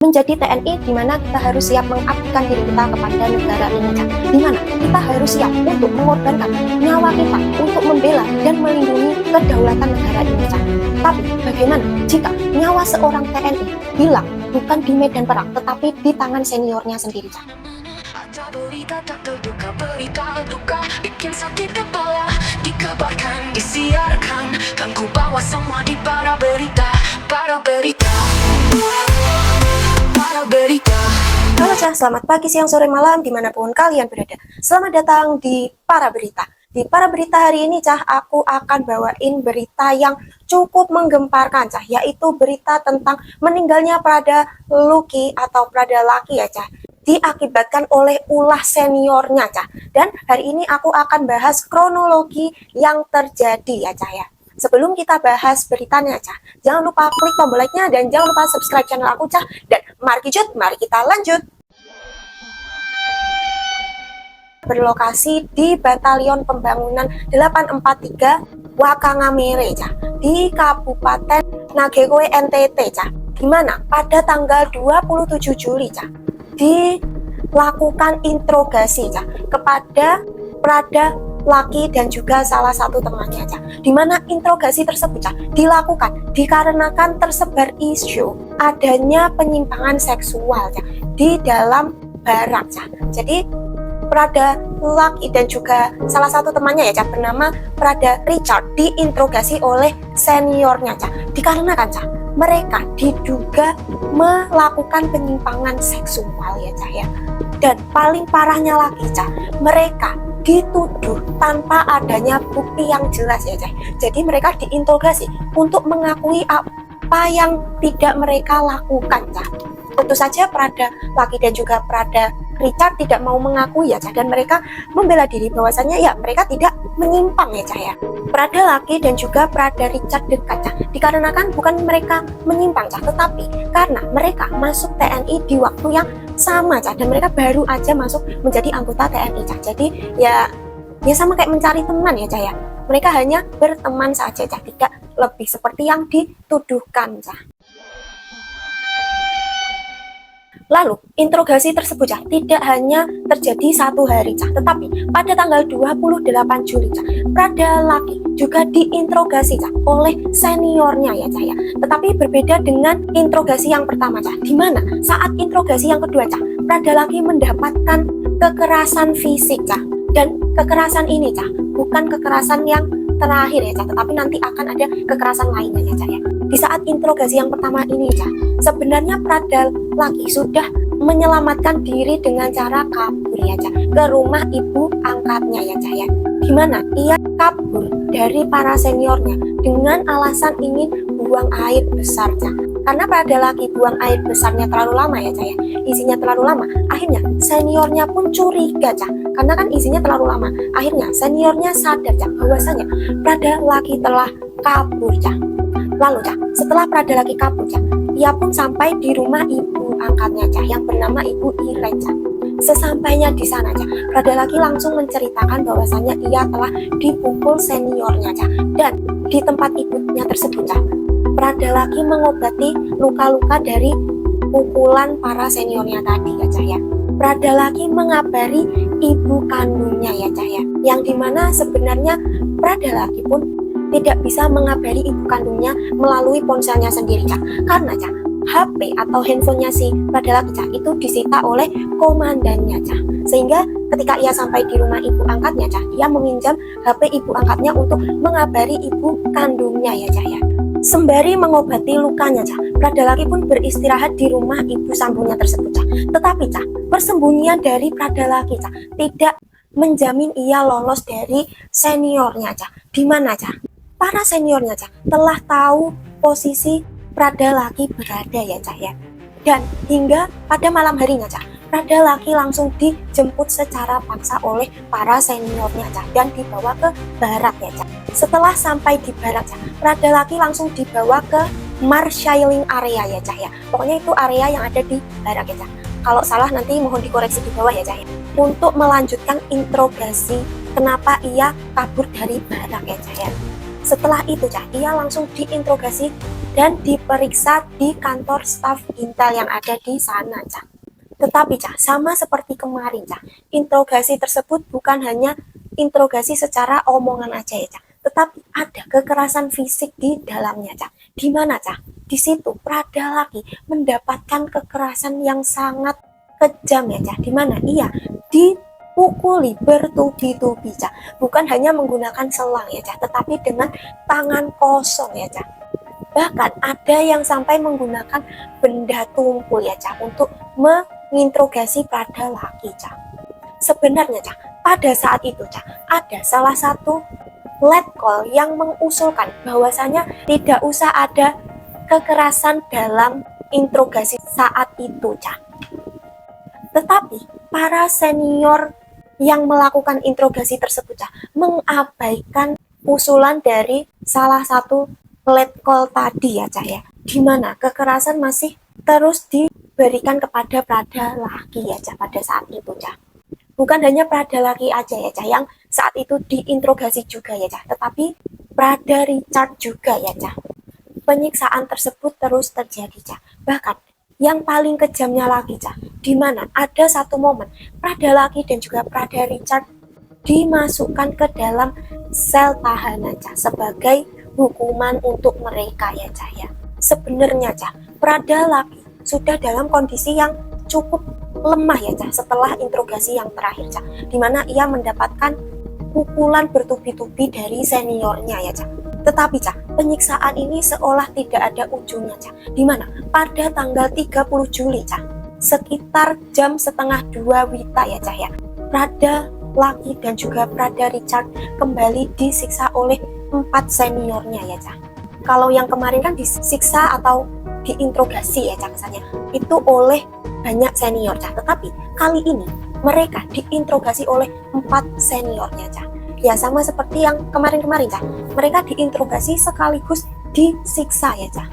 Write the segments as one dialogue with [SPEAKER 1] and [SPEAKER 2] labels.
[SPEAKER 1] menjadi TNI di mana kita harus siap mengabdikan diri kita kepada negara ini, Cak. Di mana kita harus siap untuk mengorbankan nyawa kita untuk membela dan melindungi kedaulatan negara ini, Cak. Tapi bagaimana jika nyawa seorang TNI hilang bukan di medan perang tetapi di tangan seniornya sendiri, Cak?
[SPEAKER 2] Ada berita tak terduga, berita duka bikin sakit kepala, dikabarkan, disiarkan, kan ku bawa semua di para berita, para berita.
[SPEAKER 1] Halo Cah, selamat pagi, siang, sore, malam, dimanapun kalian berada. Selamat datang di Para Berita. Di Para Berita hari ini, Cah, aku akan bawain berita yang cukup menggemparkan, Cah, yaitu berita tentang meninggalnya Prada Lucky atau Prada Lucky ya, Cah, diakibatkan oleh ulah seniornya, Cah. Dan hari ini aku akan bahas kronologi yang terjadi ya, Cah ya. Sebelum kita bahas beritanya, Cah, jangan lupa klik tombol like-nya dan jangan lupa subscribe channel aku, Cah. Dan mari kita lanjut. Berlokasi di Batalion Pembangunan 843 Wakangamere, Cah, di Kabupaten Nagekoe, NTT, Cah. Di mana pada tanggal 27 Juli, Cah, dilakukan interogasi, Cah, kepada Prada Lucky dan juga salah satu temannya, Cah. Di mana interogasi tersebut, Cah, dilakukan dikarenakan tersebar isu adanya penyimpangan seksual, Cah, di dalam barak, Cah. Jadi Prada Lucky dan juga salah satu temannya ya, Cah, bernama Prada Richard diinterogasi oleh seniornya, Cah. Dikarenakan, Cah, mereka diduga melakukan penyimpangan seksual ya, Cah ya. Dan paling parahnya lagi, Cah, mereka dituduh tanpa adanya bukti yang jelas ya, Cah. Jadi mereka diinterogasi untuk mengakui apa yang tidak mereka lakukan, Cah. Tentu saja Prada Lucky dan juga Prada Richard tidak mau mengakui ya, Cah, dan mereka membela diri bahwasannya ya mereka tidak menyimpang ya, Cah ya. Prada Lucky dan juga Prada Richard dekat, Cah, dikarenakan bukan mereka menyimpang, Cah, tetapi karena mereka masuk TNI di waktu yang sama, Cah, dan mereka baru aja masuk menjadi anggota TNI, Cah. Jadi ya sama kayak mencari teman ya, Cah ya. Mereka hanya berteman saja, Cah, tidak lebih seperti yang dituduhkan, Cah. Lalu, interogasi tersebut, Cah, tidak hanya terjadi satu hari, Cah, tetapi pada tanggal 28 Juli, Cah, Prada Lucky juga diinterogasi, Cah, oleh seniornya ya, Cah ya. Tetapi berbeda dengan interogasi yang pertama, Cah, di mana saat interogasi yang kedua, Cah, Prada Lucky mendapatkan kekerasan fisik, Cah. Dan kekerasan ini, Cah, bukan kekerasan yang terakhir ya, Cah, tetapi nanti akan ada kekerasan lainnya ya, Cah ya. Di saat interogasi yang pertama ini, Cah, sebenarnya Prada Lucky sudah menyelamatkan diri dengan cara kabur ya, Cah, ke rumah ibu angkatnya ya, Cah ya. Gimana? Ia kabur dari para seniornya dengan alasan ingin buang air besar, Cah. Karena Prada Lucky buang air besarnya terlalu lama ya, Cah ya. Isinya terlalu lama. Akhirnya seniornya pun curiga, Cah. Karena kan isinya terlalu lama. Akhirnya seniornya sadar, Cah, bahwasanya Prada Lucky telah kabur, Cah. Lalu, Cah, setelah Prada Lucky kabur, Cah, ia pun sampai di rumah ibu angkatnya, Cah, yang bernama Ibu Iren, Cah. Sesampainya di sana, Cah, Prada Lucky langsung menceritakan bahwasannya ia telah dipukul seniornya, Cah. Dan di tempat ibunya tersebut, Cah, Prada Lucky mengobati luka-luka dari pukulan para seniornya tadi ya, Cah ya. Prada Lucky mengabari ibu kandungnya ya, Cah ya. Yang dimana sebenarnya Prada Lucky pun tidak bisa mengabari ibu kandungnya melalui ponselnya sendiri, Cah. Karena, Cah, HP atau handphonenya si Prada Lucky, Cah, itu disita oleh komandannya, Cah. Sehingga ketika ia sampai di rumah ibu angkatnya, Cah, ia meminjam HP ibu angkatnya untuk mengabari ibu kandungnya ya, Cah ya. Sembari mengobati lukanya, Cah, Prada Lucky pun beristirahat di rumah ibu sambungnya tersebut, Cah. Tetapi, Cah, persembunyian dari Prada Lucky, Cah, tidak menjamin ia lolos dari seniornya, Cah. Di mana, Cah, para seniornya, Cah, telah tahu posisi Prada Lucky berada ya, Cah ya. Dan hingga pada malam harinya, Cah, Prada Lucky langsung dijemput secara paksa oleh para seniornya, Cah, dan dibawa ke barak ya, Cah. Setelah sampai di barak, Cah, Prada Lucky langsung dibawa ke marshalling area ya, Cah ya. Pokoknya itu area yang ada di barak ya, Cah. Kalau salah nanti mohon dikoreksi di bawah ya, Cah ya. Untuk melanjutkan interogasi kenapa ia kabur dari barak ya, Cah ya. Setelah itu Cah, ia langsung diinterogasi dan diperiksa di kantor staf Intel yang ada di sana Cah. Tetapi Cah, sama seperti kemarin Cah, interogasi tersebut bukan hanya interogasi secara omongan aja ya Cah, tetapi ada kekerasan fisik di dalamnya Cah. Di mana Cah? Di situ Prada Laki mendapatkan kekerasan yang sangat kejam ya Cah, di mana ia dipukuli bertubi-tubi Cah, bukan hanya menggunakan selang ya Cah, tetapi dengan tangan kosong ya Cah. Bahkan ada yang sampai menggunakan benda tumpul ya Cah untuk menginterogasi Prada Laki Cah. Sebenarnya Cah, pada saat itu Cah, ada salah satu letkol yang mengusulkan bahwasanya tidak usah ada kekerasan dalam interogasi saat itu Cah. Tetapi para senior yang melakukan interogasi tersebut Cah, mengabaikan usulan dari salah satu letkol tadi ya Cah ya, di mana kekerasan masih terus diberikan kepada Prada Laki ya Cah pada saat itu Cah. Bukan hanya Prada Laki aja ya Cah yang saat itu diinterogasi juga ya Cah, tetapi Prada Richard juga ya Cah. Penyiksaan tersebut terus terjadi Cah. Bahkan yang paling kejamnya lagi Cah, di mana ada satu momen Prada Laki dan juga Prada Richard dimasukkan ke dalam sel tahanan Cah sebagai hukuman untuk mereka ya Cah ya. Sebenarnya Cah, Prada Laki sudah dalam kondisi yang cukup lemah ya Cah setelah interogasi yang terakhir Cah, di mana ia mendapatkan pukulan bertubi-tubi dari seniornya ya Cah. Tetapi Cah, penyiksaan ini seolah tidak ada ujungnya Cah, di mana pada tanggal 30 Juli Cah, sekitar jam setengah 2 WITA ya Cah ya, Prada Laki dan juga Prada Richard kembali disiksa oleh 4 seniornya ya Cah. Kalau yang kemarin kan disiksa atau diinterogasi ya Cah kesannya, itu oleh banyak senior Cah, tetapi kali ini mereka diinterogasi oleh 4 seniornya Cah. Ya sama seperti yang kemarin-kemarin Cah, mereka diinterogasi sekaligus disiksa ya Cah.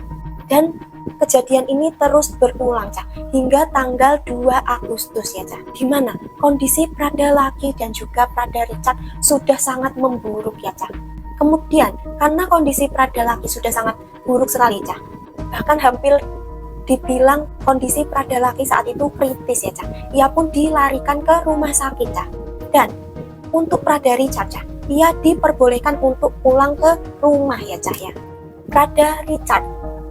[SPEAKER 1] Dan kejadian ini terus berulang Cah hingga tanggal 2 Agustus ya Cah, di mana kondisi Prada Laki dan juga Prada Richard sudah sangat memburuk ya Cah. Kemudian karena kondisi Prada Laki sudah sangat buruk sekali Cah, bahkan hampir dibilang kondisi Prada Laki saat itu kritis ya Cah. Ia pun dilarikan ke rumah sakit Cah. Dan untuk Prada Richard Cah, ia diperbolehkan untuk pulang ke rumah ya Cah ya. Prada Richard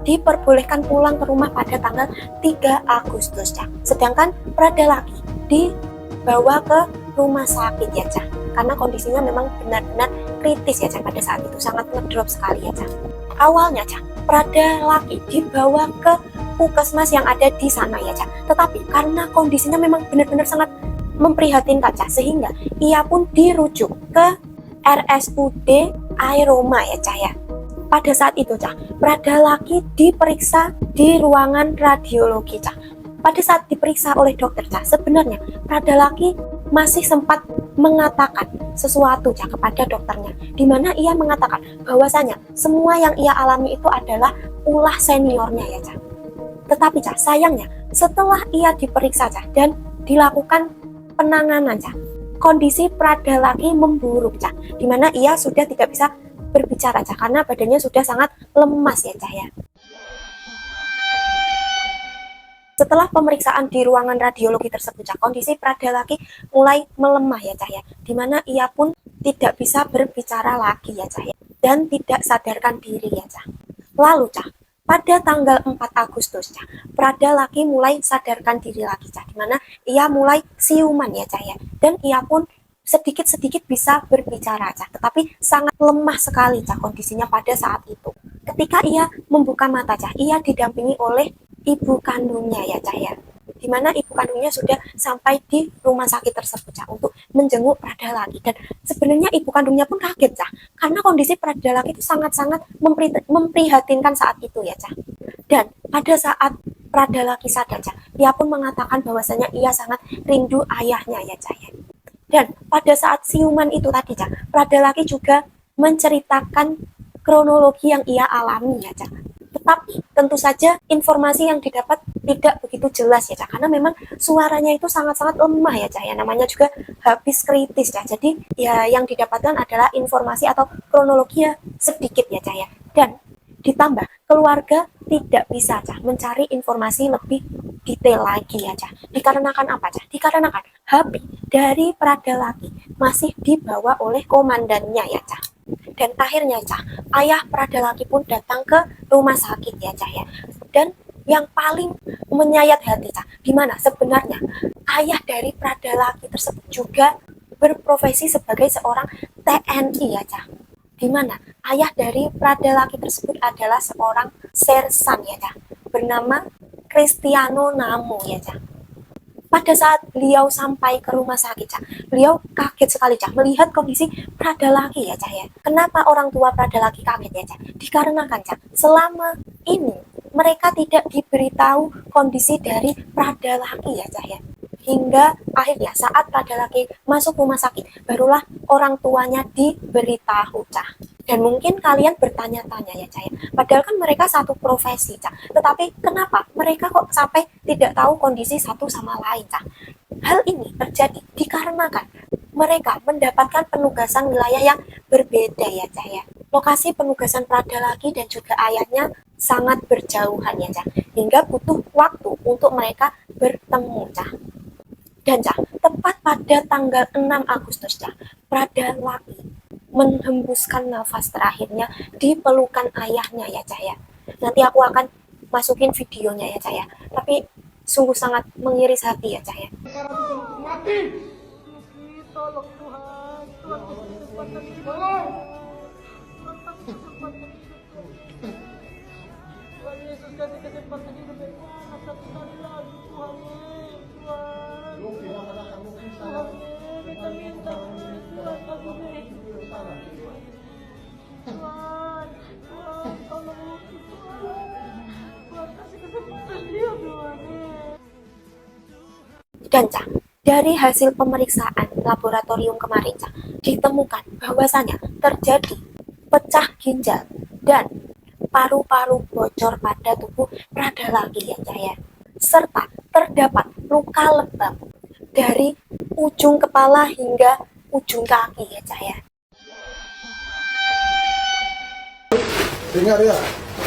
[SPEAKER 1] diperbolehkan pulang ke rumah pada tanggal 3 Agustus Cah. Sedangkan Prada Laki dibawa ke rumah sakit ya Cah, karena kondisinya memang benar-benar kritis ya Cah pada saat itu, sangat ngedrop sekali ya Cah. Awalnya Cah, Prada Laki dibawa ke puskesmas yang ada di sana ya Cah, tetapi karena kondisinya memang benar-benar sangat memprihatinkan Cah, sehingga ia pun dirujuk ke RSUD Airoma ya Cah ya. Pada saat itu Cah, Prada Laki diperiksa di ruangan radiologi Cah. Pada saat diperiksa oleh dokter Cah, sebenarnya Prada Laki masih sempat mengatakan sesuatu Cah kepada dokternya, di mana ia mengatakan bahwasanya semua yang ia alami itu adalah ulah seniornya ya Cah. Tetapi Cah, sayangnya setelah ia diperiksa Cah dan dilakukan penanganan Cah, kondisi Prada Laki memburuk Cah, di mana ia sudah tidak bisa berbicara Cah karena badannya sudah sangat lemas ya Cah ya. Setelah pemeriksaan di ruangan radiologi tersebut Cah, kondisi Prada Laki mulai melemah ya Cah ya, di mana ia pun tidak bisa berbicara lagi ya Cah ya, dan tidak sadarkan diri ya Cah. Lalu Cah, pada tanggal 4 Agustus Cah, Prada Laki mulai sadarkan diri lagi Cah, di mana ia mulai siuman ya Cah ya, dan ia pun sedikit-sedikit bisa berbicara Cah, tetapi sangat lemah sekali Cah kondisinya pada saat itu. Ketika ia membuka mata Cah, ia didampingi oleh ibu kandungnya ya Cah ya, di mana ibu kandungnya sudah sampai di rumah sakit tersebut Cah untuk menjenguk Prada Laki. Dan sebenarnya ibu kandungnya pun kaget Cah, karena kondisi Prada Laki itu sangat-sangat memprihatinkan saat itu ya Cah. Dan pada saat Prada Laki sadar Cah, ia pun mengatakan bahwasanya ia sangat rindu ayahnya ya Cah ya. Dan pada saat siuman itu tadi Cah, Prada Laki juga menceritakan kronologi yang ia alami ya Cah. Tapi tentu saja informasi yang didapat tidak begitu jelas ya Cak, karena memang suaranya itu sangat-sangat lemah ya Cak ya, namanya juga habis kritis ya. Jadi ya yang didapatkan adalah informasi atau kronologi ya sedikit ya Cak ya. Dan ditambah keluarga tidak bisa Cak mencari informasi lebih detail lagi ya Cak. Dikarenakan apa Cak? Dikarenakan HP dari Prada Laki masih dibawa oleh komandannya ya Cak. Dan akhirnya Cak, ayah Prada Laki pun datang ke rumah sakit ya Cak ya. Dan yang paling menyayat hati Cak, dimana sebenarnya ayah dari Prada Laki tersebut juga berprofesi sebagai seorang TNI ya Cak. Dimana ayah dari Prada Laki tersebut adalah seorang sersan ya Cak, bernama Cristiano Namo ya Cak. Pada saat beliau sampai ke rumah sakit, Cak, beliau kaget sekali, Cak, melihat kondisi Prada Laki ya, Cak, ya. Kenapa orang tua Prada Laki kaget ya, Cak? Dikarenakan, Cak, selama ini mereka tidak diberitahu kondisi dari Prada Laki ya, Cak, ya. Hingga akhirnya saat Prada Laki masuk rumah sakit, barulah orang tuanya diberitahu, Cak. Dan mungkin kalian bertanya-tanya ya Cak ya, padahal kan mereka satu profesi Cak, tetapi kenapa mereka kok sampai tidak tahu kondisi satu sama lain Cak? Hal ini terjadi dikarenakan mereka mendapatkan penugasan wilayah yang berbeda ya Cak ya. Lokasi penugasan Prada Laki dan juga ayahnya sangat berjauhan ya Cak, hingga butuh waktu untuk mereka bertemu Cak. Dan Cak, tepat pada tanggal 6 Agustus Cak, Prada Laki menghembuskan nafas terakhirnya di pelukan ayahnya ya Cak ya. Nanti aku akan masukin videonya ya Cak ya. Tapi sungguh sangat mengiris hati ya Cak ya.
[SPEAKER 3] Mati. Tolong Tuhan, Tuhan kasih kesempatan hidup. Tolong. Tuhan kasih kesempatan hidup. Tuhan Yesus kasih kesempatan hidup. Tuhan satu kali lagi Tuhan. Tuhan. Tuhan, kita minta Tuhan kasih hidup. Tuhan, Tuhan, tolong Tuhan. Tuhan kasih kesempatan dia Tuhan.
[SPEAKER 1] Dan Cak, dari hasil pemeriksaan laboratorium kemarin Cak, ditemukan bahwasanya terjadi pecah ginjal dan paru-paru bocor pada tubuh Prada Laki ya Cak ya. Serta terdapat luka lebam dari ujung kepala hingga ujung kaki ya Cak ya.
[SPEAKER 4] Dengar ya,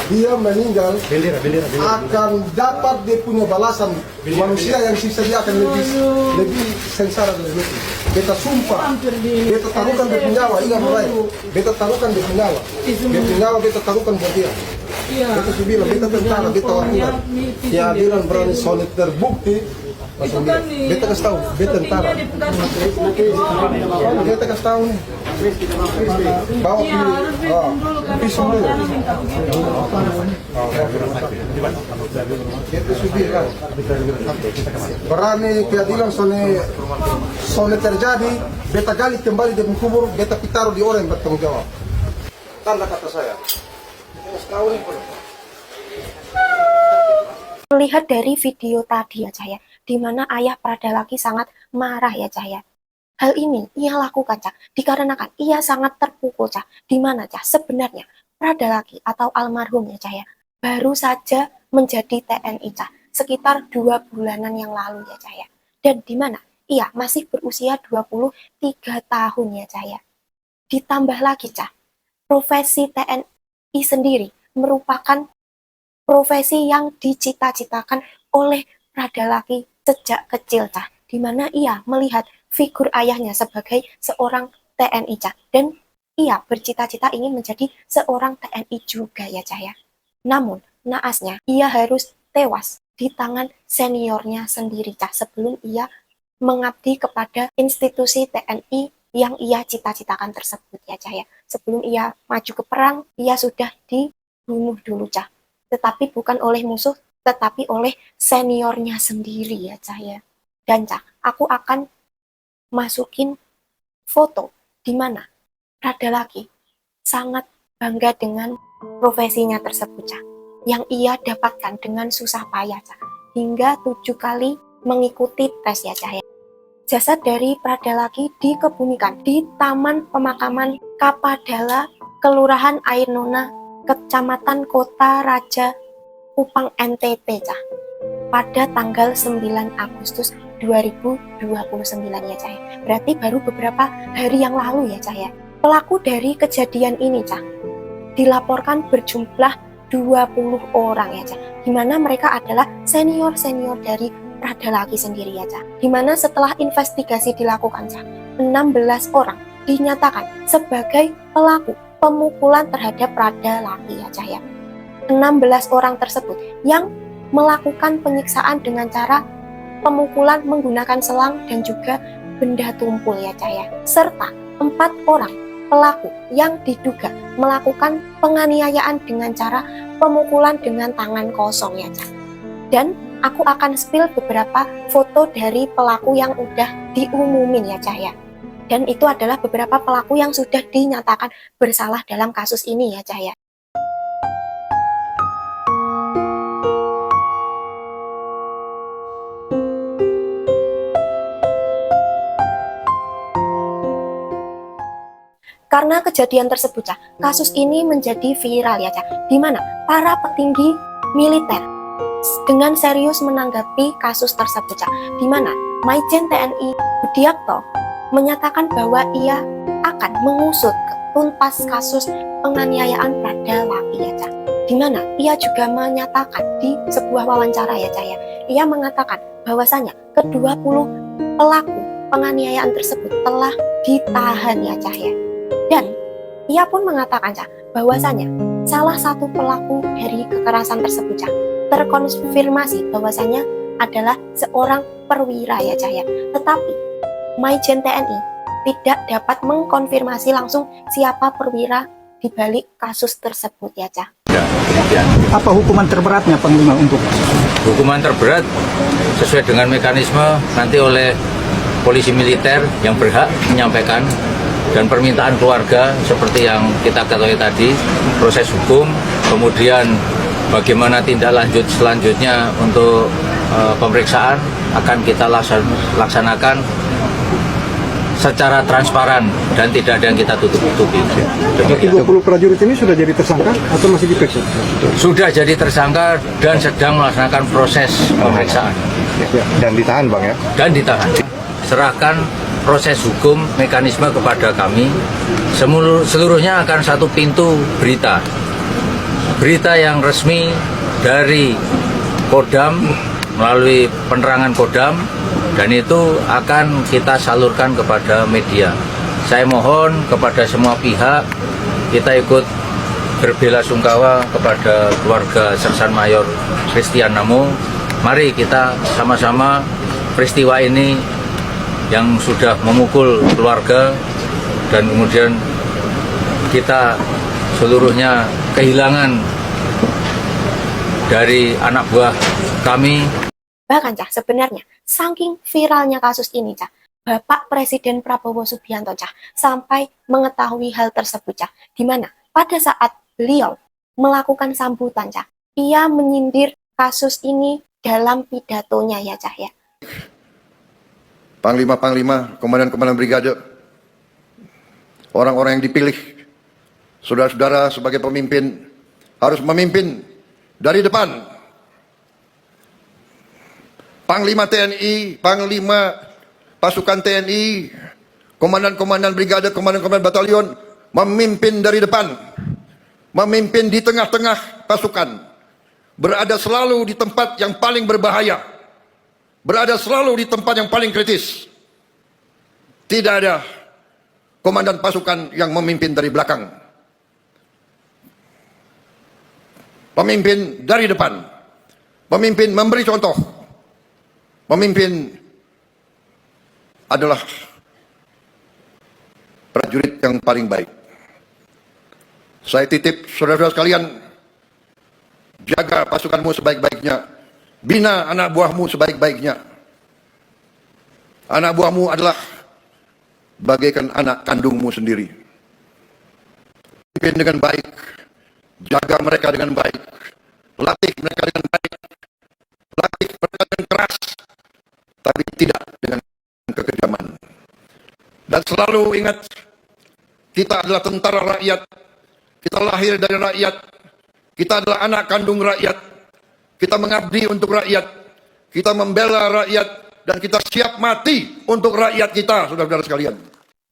[SPEAKER 4] dia meninggal akan dapat dia punya balasan. Manusia yang sisa dia akan lebih sengsara dari itu. Beta sumpah, beta taruhkan dia punya nyawa, ingat mulai. Beta taruhkan dia punya nyawa. Dia punya nyawa beta taruhkan buat dia. Beta sudah bilang, beta tentara, beta orang kuat. Ya bilang berani solid terbukti. Beta kasih tahu, beta tentara. Beta kasih tahu nih. Bawa pisau dulu. Beta sudah bilang, berani keadilan soalnya terjadi. Beta gali kembali di kubur, beta taruh di orang yang bertanggung jawab. Tanda kata saya.
[SPEAKER 1] Melihat dari video tadi ya Cak ya, di mana ayah Prada Laki sangat marah ya Cak ya. Hal ini ia lakukan Cak, dikarenakan ia sangat terpukul Cak. Di mana Cak sebenarnya Prada Laki atau almarhum ya Cak ya, baru saja menjadi TNI Cak, sekitar 2 bulanan yang lalu ya Cak ya. Dan di mana ia masih berusia 23 tahun ya Cak ya. Ditambah lagi Cak, profesi TNI sendiri merupakan profesi yang dicita-citakan oleh Prada Laki sejak kecil Cak, di mana ia melihat figur ayahnya sebagai seorang TNI Cak, dan ia bercita-cita ingin menjadi seorang TNI juga ya Cak ya. Namun naasnya ia harus tewas di tangan seniornya sendiri Cak, sebelum ia mengabdi kepada institusi TNI yang ia cita-citakan tersebut ya Cak ya. Sebelum ia maju ke perang, ia sudah dibunuh dulu Cak, tetapi bukan oleh musuh, tetapi oleh seniornya sendiri ya Cak ya. Dan Cak, aku akan masukin foto di mana Prada Laki sangat bangga dengan profesinya tersebut Cak, yang ia dapatkan dengan susah payah Cak, hingga 7 kali mengikuti tes ya Cak ya. Jasad dari Prada Laki dikebumikan di Taman Pemakaman Kapadala, Kelurahan Air Nona, Kecamatan Kota Raja Kupang NTT Cah pada tanggal 9 Agustus 2029 ya Cah ya. Berarti baru beberapa hari yang lalu ya Cah ya. Pelaku dari kejadian ini Cah dilaporkan berjumlah 20 orang ya Cah, dimana mereka adalah senior-senior dari Prada Laki sendiri ya Cah. Dimana setelah investigasi dilakukan Cah, 16 orang dinyatakan sebagai pelaku pemukulan terhadap Prada Laki ya Cah ya. 16 orang tersebut yang melakukan penyiksaan dengan cara pemukulan menggunakan selang dan juga benda tumpul ya Cah ya. Serta 4 orang pelaku yang diduga melakukan penganiayaan dengan cara pemukulan dengan tangan kosong ya Cah. Dan aku akan spill beberapa foto dari pelaku yang udah diumumin ya Cah ya. Dan itu adalah beberapa pelaku yang sudah dinyatakan bersalah dalam kasus ini ya Cah ya. Karena kejadian tersebut Cah, kasus ini menjadi viral ya Cah, di mana para petinggi militer dengan serius menanggapi kasus tersebut Cah, di mana Maijen TNI Budiakto menyatakan bahwa ia akan mengusut tuntas kasus penganiayaan Prada Laki ya Cah, di mana ia juga menyatakan di sebuah wawancara ya Cah ya, ia mengatakan bahwasanya ke-20 pelaku penganiayaan tersebut telah ditahan ya Cah ya. Dan ia pun mengatakan Cah, bahwasanya salah satu pelaku dari kekerasan tersebut Cah, terkonfirmasi bahwasanya adalah seorang perwira ya Cah ya. Tetapi Maijen TNI tidak dapat mengkonfirmasi langsung siapa perwira di balik kasus tersebut ya Cah.
[SPEAKER 5] Apa hukuman terberatnya Panglima untuk?
[SPEAKER 6] Hukuman terberat sesuai dengan mekanisme nanti oleh polisi militer yang berhak menyampaikan, dan permintaan keluarga seperti yang kita ketahui tadi, proses hukum, kemudian bagaimana tindak lanjut selanjutnya untuk pemeriksaan akan kita laksanakan secara transparan dan tidak ada yang kita tutup-tutupi.
[SPEAKER 5] 20 prajurit ini sudah jadi tersangka atau masih diperiksa?
[SPEAKER 6] Sudah jadi tersangka dan sedang melaksanakan proses pemeriksaan.
[SPEAKER 5] Dan ditahan Bang ya?
[SPEAKER 6] Dan ditahan. Serahkan proses hukum mekanisme kepada kami. Seluruhnya akan satu pintu berita yang resmi dari Kodam melalui penerangan Kodam, dan itu akan kita salurkan kepada media. Saya mohon kepada semua pihak, kita ikut berbelasungkawa kepada keluarga Sersan Mayor Christian Namo. Mari kita sama-sama peristiwa ini yang sudah memukul keluarga, dan kemudian kita seluruhnya kehilangan dari anak buah kami.
[SPEAKER 1] Bahkan Cah, sebenarnya saking viralnya kasus ini Cah, Bapak Presiden Prabowo Subianto Cah sampai mengetahui hal tersebut Cah, di mana pada saat beliau melakukan sambutan Cah, ia menyindir kasus ini dalam pidatonya ya Cah ya.
[SPEAKER 7] Panglima-panglima, komandan-komandan brigade, orang-orang yang dipilih, saudara-saudara sebagai pemimpin harus memimpin dari depan. Panglima TNI, Panglima pasukan TNI, komandan-komandan brigade, komandan-komandan batalion memimpin dari depan, memimpin di tengah-tengah pasukan, berada selalu di tempat yang paling berbahaya, berada selalu di tempat yang paling kritis. Tidak ada komandan pasukan yang memimpin dari belakang. Pemimpin dari depan. Pemimpin memberi contoh. Pemimpin adalah prajurit yang paling baik. Saya titip saudara-saudara sekalian, jaga pasukanmu sebaik-baiknya. Bina anak buahmu sebaik-baiknya. Anak buahmu adalah bagaikan anak kandungmu sendiri. Pimpin dengan baik, jaga mereka dengan baik, latih mereka dengan baik, latih mereka dengan keras, tapi tidak dengan kekejaman. Dan selalu ingat, kita adalah tentara rakyat, kita lahir dari rakyat, Kita adalah anak kandung rakyat. Kita mengabdi untuk rakyat. Kita membela rakyat. Dan kita siap mati untuk rakyat kita, saudara-saudara sekalian.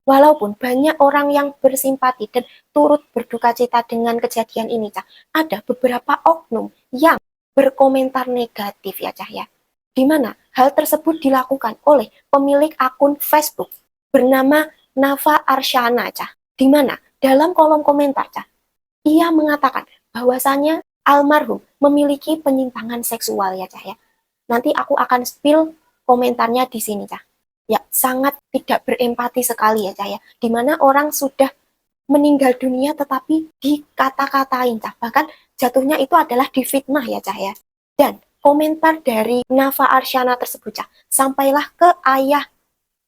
[SPEAKER 1] Walaupun banyak orang yang bersimpati dan turut berduka cita dengan kejadian ini, Cah, ada beberapa oknum yang berkomentar negatif ya, Cah, ya. Di mana hal tersebut dilakukan oleh pemilik akun Facebook bernama Nafa Arsyana, Cah. Di mana dalam kolom komentar, Cah, ia mengatakan bahwasanya almarhum memiliki penyimpangan seksual ya, Cah, ya. Nanti aku akan spill komentarnya di sini, Cah. Ya, sangat tidak berempati sekali ya, Cah, ya. Dimana orang sudah meninggal dunia tetapi dikata-katain, Cah. Bahkan jatuhnya itu adalah difitnah ya, Cah, ya. Dan komentar dari Nafa Arsyana tersebut, Cah, sampailah ke ayah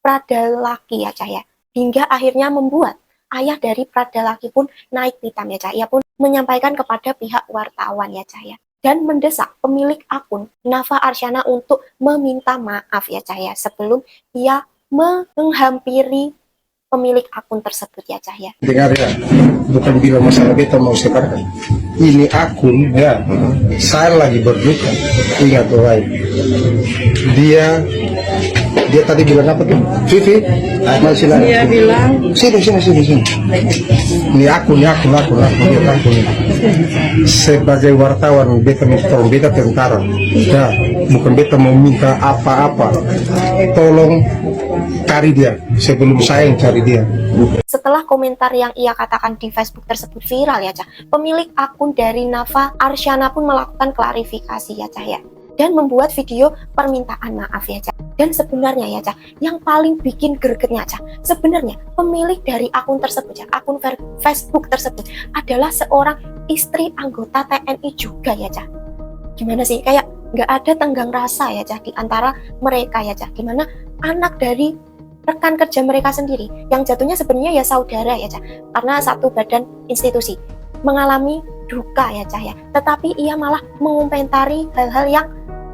[SPEAKER 1] Pradalaki ya, Cah, ya. Hingga akhirnya membuat ayah dari Pradalaki pun naik pitam ya, Cah. Ia pun menyampaikan kepada pihak wartawan ya, Cah, ya. Dan mendesak pemilik akun Nafa Arsyana untuk meminta maaf ya, Cah, ya, sebelum ia menghampiri pemilik akun tersebut ya, Cah, ya.
[SPEAKER 4] Dengar ya, bukan bilang masalah beta mau sekarang. Ini akun ya, saya lagi berduka. Ingat baik, dia tadi bilang apa tuh? Vivi, masih lagi. Dia bilang sini. Ini akun. Dia akun. Sebagai wartawan beta tolong, beta tentara. Ya, bukan beta mau minta apa-apa. Tolong cari dia sebelum saya yang cari dia.
[SPEAKER 1] Setelah komentar yang ia katakan di Facebook tersebut viral ya, Cah, pemilik akun dari Nafa Arsyana pun melakukan klarifikasi ya, Cah, ya, dan membuat video permintaan maaf ya, Cah. Dan sebenarnya ya, Cah, yang paling bikin gregetnya, Cah, sebenarnya pemilik dari akun tersebut, Cah, akun Facebook tersebut adalah seorang istri anggota TNI juga ya, Cah. Gimana sih, kayak nggak ada tenggang rasa ya, Cah, di antara mereka ya, Cah. Gimana anak dari rekan kerja mereka sendiri yang jatuhnya sebenarnya ya saudara ya, Cah, karena satu badan institusi mengalami duka ya, Cah, ya, tetapi ia malah mengomentari hal-hal yang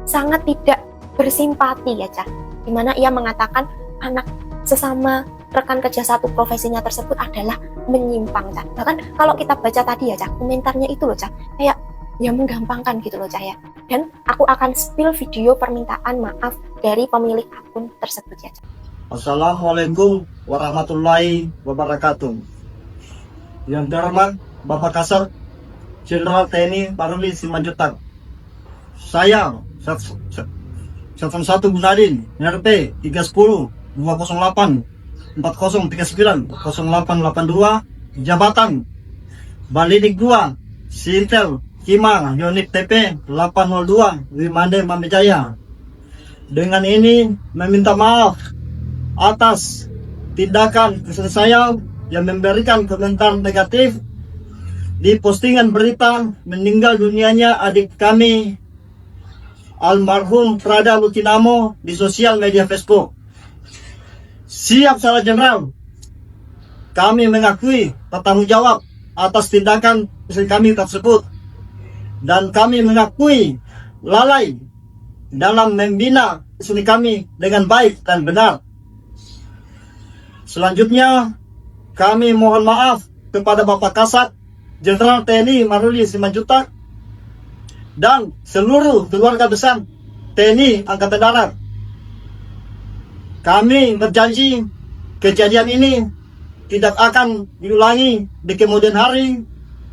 [SPEAKER 1] sangat tidak bersimpati ya, Cah, dimana ia mengatakan anak sesama rekan kerja satu profesinya tersebut adalah menyimpang, Cah. Bahkan kalau kita baca tadi ya, Cah, komentarnya itu loh, Cah, kayak ya menggampangkan gitu loh, Cah, ya. Dan aku akan spill video permintaan maaf dari pemilik akun tersebut ya, Cah.
[SPEAKER 3] Assalamualaikum warahmatullahi wabarakatuh. Yang terhormat Bapak Kasar Jenderal TNI Maruli Simanjuntak. Saya 1 Gunadin NRP 310 208 4039 0882 Jabatan Balidik 2 Sintel Kima Unit TP 802 Wimande Mamejaya. Dengan ini meminta maaf atas tindakan kesalahan saya yang memberikan komentar negatif di postingan berita meninggal dunianya adik kami almarhum Prada Lukinamo di sosial media Facebook. Siap salah jenderal, kami mengakui bertanggung jawab atas tindakan istri kami tersebut dan kami mengakui lalai dalam membina istri kami dengan baik dan benar. Selanjutnya, kami mohon maaf kepada Bapak Kasat Jenderal TNI Maruli Simanjuntak dan seluruh keluarga besar TNI Angkatan Darat. Kami berjanji kejadian ini tidak akan diulangi di kemudian hari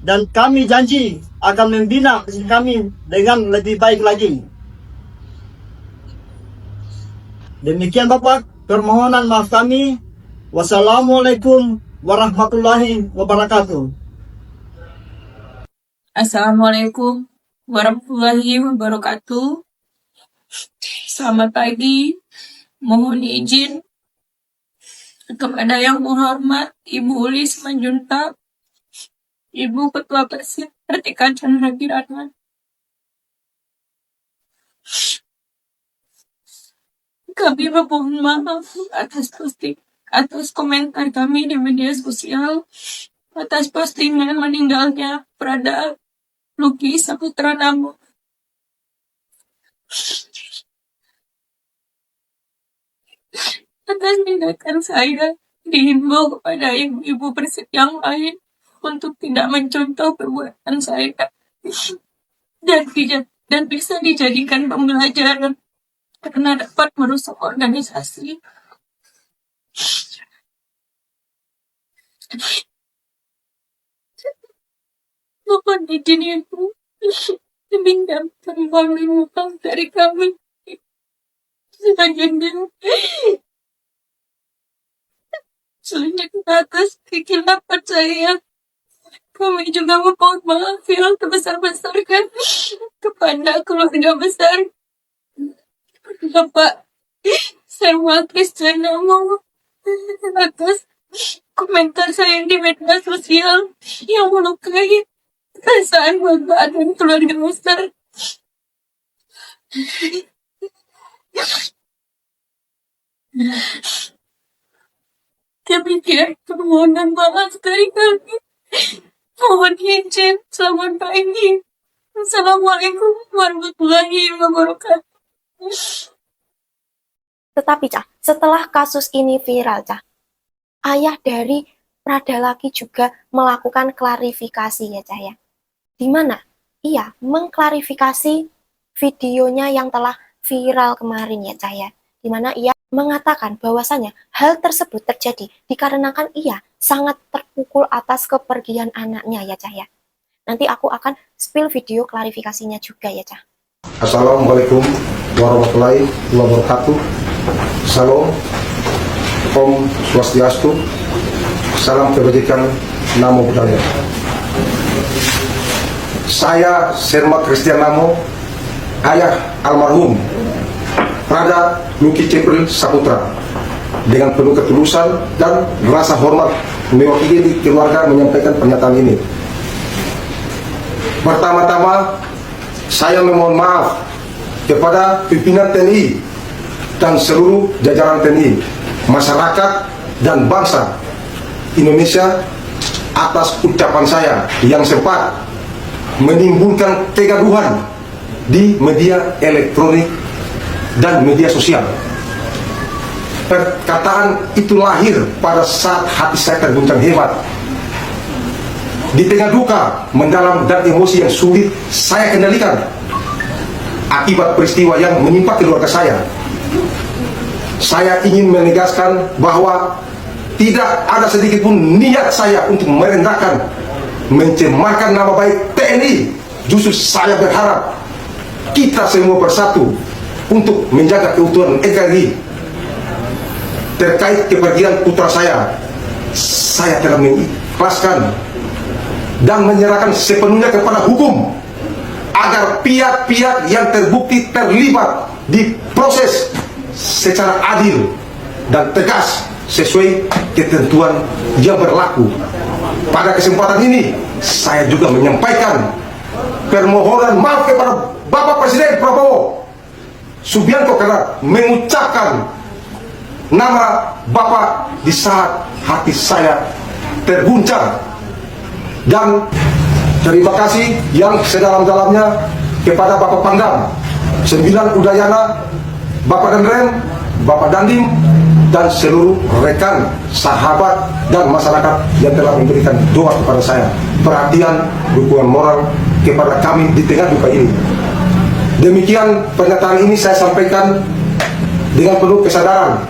[SPEAKER 3] dan kami janji akan membina kami dengan lebih baik lagi. Demikian Bapak, permohonan maaf kami. Wassalamualaikum warahmatullahi wabarakatuh.
[SPEAKER 8] Assalamualaikum warahmatullahi wabarakatuh. Selamat pagi. Mohon izin kepada yang terhormat Ibu Uli Simanjuntak, Ibu Ketua Persib Kartika Chandra Kirana. Kami memohon maaf atas komentar kami di media sosial atas postingan meninggalnya Prada Luki Saputra Namo. Atas tindakan saya, dihimbau kepada ibu-ibu Persib yang lain untuk tidak mencontoh perbuatan saya dan bisa dijadikan pembelajaran karena dapat merusak organisasi. Mohon izin Ibu meminjam permohonan maaf dari kami selanjutnya. Selanjutnya atas kekhilafan saya, kami juga memohon maaf yang sebesar-besarnya kepada keluarga besar Bapak Serma Kristiana atas komentar saya di media sosial yang melukai perasaan Bapak dan keluarga besar. Demikian permohonan maaf dari kami. Mohon izin. Selamat pagi. Assalamualaikum warahmatullahi wabarakatuh.
[SPEAKER 1] Tetapi Cah, setelah kasus ini viral Cah, ayah dari Pradalaki juga melakukan klarifikasi ya Cah ya. Di mana ia mengklarifikasi videonya yang telah viral kemarin ya Cah ya. Di mana ia mengatakan bahwasanya hal tersebut terjadi dikarenakan ia sangat terpukul atas kepergian anaknya ya Cah ya. Nanti aku akan spill video klarifikasinya juga ya Cah.
[SPEAKER 4] Assalamualaikum warahmatullahi wabarakatuh. Salam, Om Swastiastu, salam kebajikan, namo buddhaya. Saya Serma Kristianamo, ayah almarhum Prada Luki Cepril Saputra, dengan penuh ketulusan dan rasa hormat mewakili keluarga menyampaikan pernyataan ini. Pertama-tama, saya memohon maaf kepada pimpinan TNI dan seluruh jajaran TNI, masyarakat dan bangsa Indonesia atas ucapan saya yang sempat menimbulkan kegaduhan di media elektronik dan media sosial. Perkataan itu lahir pada saat hati saya terguncang hebat. Di tengah duka mendalam dan emosi yang sulit saya kendalikan akibat peristiwa yang menimpa keluarga saya. Saya ingin menegaskan bahwa tidak ada sedikit pun niat saya untuk merendahkan, mencemarkan nama baik TNI. Justru saya berharap kita semua bersatu untuk menjaga keutuhan NKRI. Terkait kepergian putra saya telah mengikhlaskan dan menyerahkan sepenuhnya kepada hukum agar pihak-pihak yang terbukti terlibat diproses secara adil dan tegas sesuai ketentuan yang berlaku. Pada kesempatan ini saya juga menyampaikan permohonan maaf kepada Bapak Presiden Prabowo Subianto karena mengucapkan nama Bapak di saat hati saya terguncang. Dan terima kasih yang sedalam-dalamnya kepada Bapak Pangdam, 9 Udayana, Bapak Danrem, Bapak Dandim, dan seluruh rekan, sahabat, dan masyarakat yang telah memberikan doa kepada saya, perhatian, dukungan moral kepada kami di tengah duka ini. Demikian pernyataan ini saya sampaikan dengan penuh kesadaran,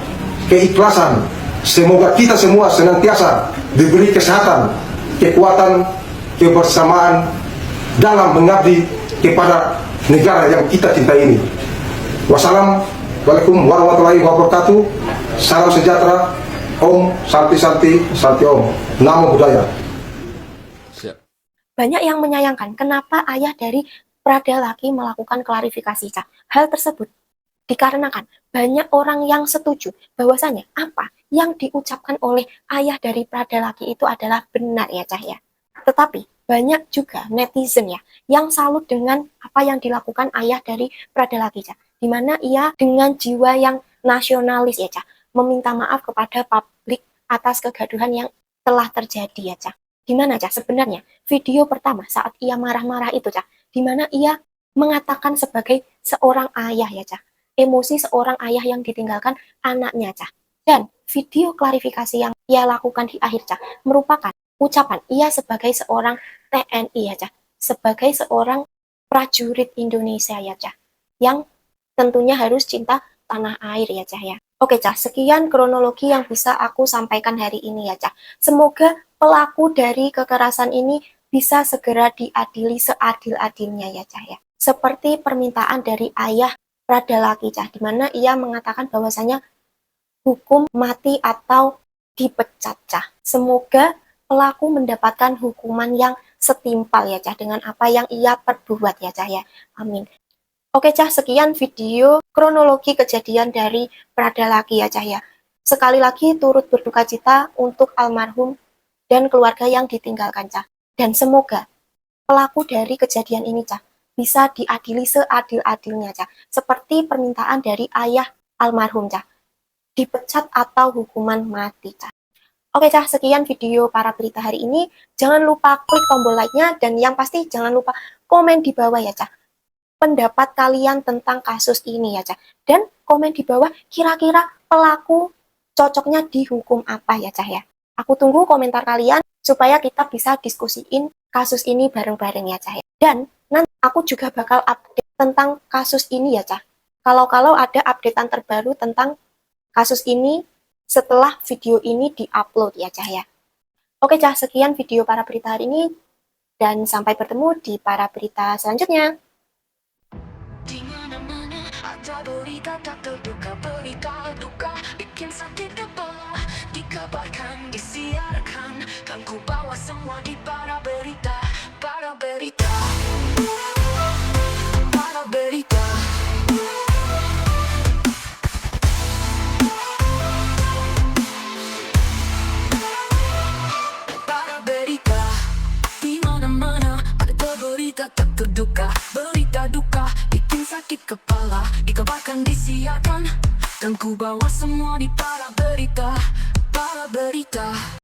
[SPEAKER 4] keikhlasan. Semoga kita semua senantiasa diberi kesehatan, kekuatan, kebersamaan dalam mengabdi kepada negara yang kita cintai ini. Wassalamualaikum warahmatullahi wabarakatuh. Salam sejahtera. Om Santi Santi Santi Om. Namo Buddhaya.
[SPEAKER 1] Banyak yang menyayangkan kenapa ayah dari Pradalaki melakukan klarifikasi Cah. Hal tersebut dikarenakan banyak orang yang setuju bahwasanya apa yang diucapkan oleh ayah dari Pradalaki itu adalah benar ya Cah ya. Tetapi banyak juga netizen ya yang salut dengan apa yang dilakukan ayah dari Pradalaki Cah. Di mana ia dengan jiwa yang nasionalis ya Cah, meminta maaf kepada publik atas kegaduhan yang telah terjadi ya Cah. Gimana Cah sebenarnya video pertama saat ia marah-marah itu Cah, di mana ia mengatakan sebagai seorang ayah ya Cah, emosi seorang ayah yang ditinggalkan anaknya Cah. Dan video klarifikasi yang ia lakukan di akhir Cah merupakan ucapan ia sebagai seorang TNI ya Cah, sebagai seorang prajurit Indonesia ya Cah, yang tentunya harus cinta tanah air ya Cah ya. Oke Cah, sekian kronologi yang bisa aku sampaikan hari ini ya Cah. Semoga pelaku dari kekerasan ini bisa segera diadili seadil-adilnya ya Cah ya. Seperti permintaan dari ayah Pradalaki Cah, di mana ia mengatakan bahwasanya hukum mati atau dipecat Cah. Semoga pelaku mendapatkan hukuman yang setimpal ya Cah dengan apa yang ia perbuat ya Cah ya. Amin. Oke Cah, sekian video kronologi kejadian dari Pradalaki ya Cah ya. Sekali lagi turut berduka cita untuk almarhum dan keluarga yang ditinggalkan Cah. Dan semoga pelaku dari kejadian ini Cah bisa diadili seadil-adilnya Cah. Seperti permintaan dari ayah almarhum Cah, dipecat atau hukuman mati Cah. Oke Cah, sekian video para berita hari ini. Jangan lupa klik tombol like-nya dan yang pasti jangan lupa komen di bawah ya Cah pendapat kalian tentang kasus ini ya Cah. Dan komen di bawah kira-kira pelaku cocoknya dihukum apa ya Cah ya. Aku tunggu komentar kalian supaya kita bisa diskusiin kasus ini bareng-bareng ya Cah ya. Dan nanti aku juga bakal update tentang kasus ini ya Cah. Kalau ada updatean terbaru tentang kasus ini setelah video ini diupload ya Cah ya. Oke Cah, sekian video para berita hari ini dan sampai bertemu di para berita selanjutnya.
[SPEAKER 2] Di mana-mana ada berita tak terduga, berita duka bikin sakit kepala. Dikabarkan, disiarkan, kan ku bawa semua di para berita, para berita, para berita. Para berita, di mana-mana ada berita tak terduga, berita duka bikin sakit kepala. Dikabarkan, disiarkan, dan ku bawa semua di para berita, para berita.